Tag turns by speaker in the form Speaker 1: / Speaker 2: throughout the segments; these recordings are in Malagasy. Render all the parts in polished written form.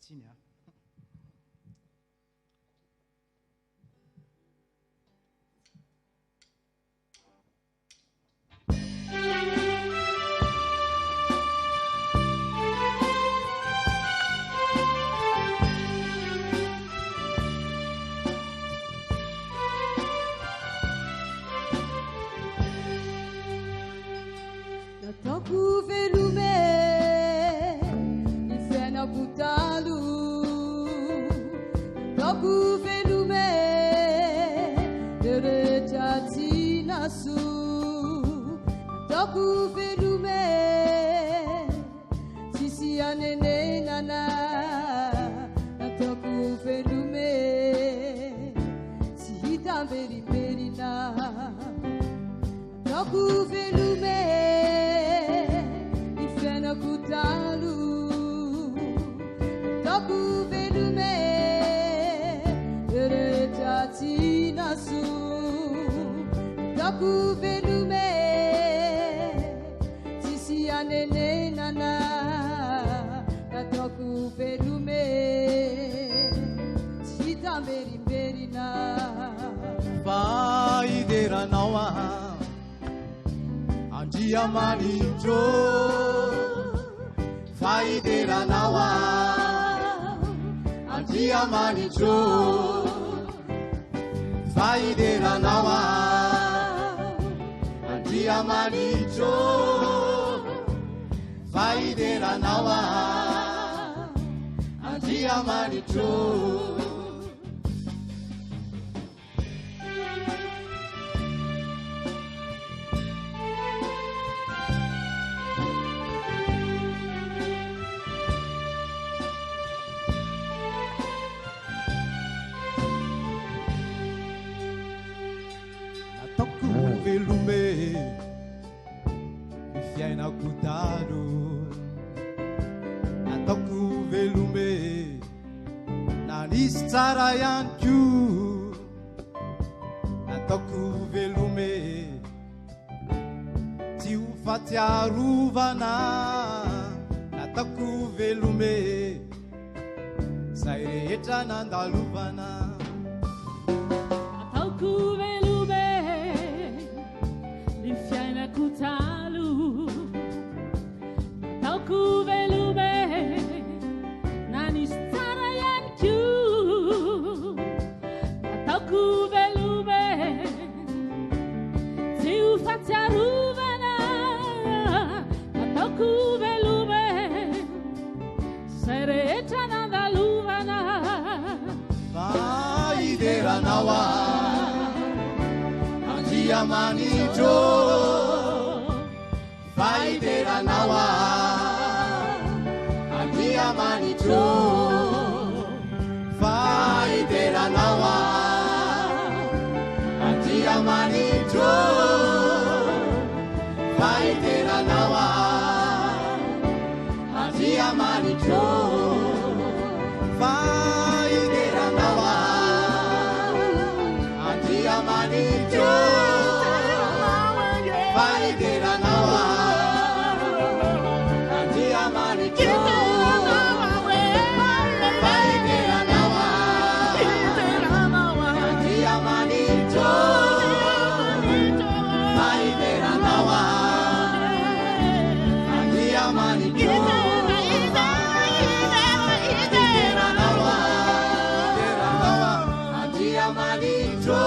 Speaker 1: Tina.
Speaker 2: Toku velume, inferno butalu. Toku velume, derechati nasu. Toku velume, sisi anene nana. Toku velume, si tamberi perina. Toku velume. Kutalu Toku velume Eretati nasu Toku velume Sisi anene nana Toku velume Sita meri meri na
Speaker 3: Vai dera nawa Andia manijo Vai dera nawa Andia manijo Vai dera nawa Andia manijo Vai dera nawa Andia manijo Velume, fiaina kutalo. Na toku velume, na nistara yanku. Na toku velume, ti ufatia ruvana. Na toku velume, saire etra nandaluvana.
Speaker 4: Na toku velume. Fiaina kutalu Toku velume Nani stara yanku Toku velume Tiu fatia ruvana Toku velume Sere etra nanda luvana
Speaker 3: Vai dera nawa Andia manijo Vai dera nawa Andia manijo Vai dera nawa Andia manijo Vai dera nawa Andia manijo Vai dera nawa Andia manijo Vai dera nawa Andia manijo Vai dera nawa Andia manijo Vai dera nawa Andia manijo Dera nawa Andia manijo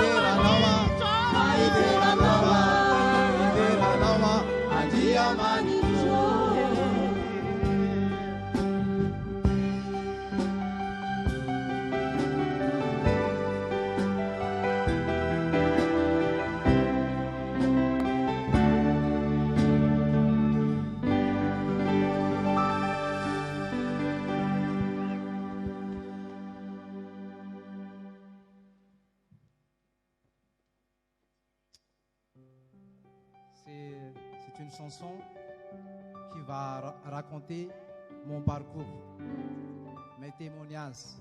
Speaker 3: Dera nawa Vai dera nawa Andia manijo
Speaker 1: C'est une chanson qui va raconter mon parcours, mes témoignages.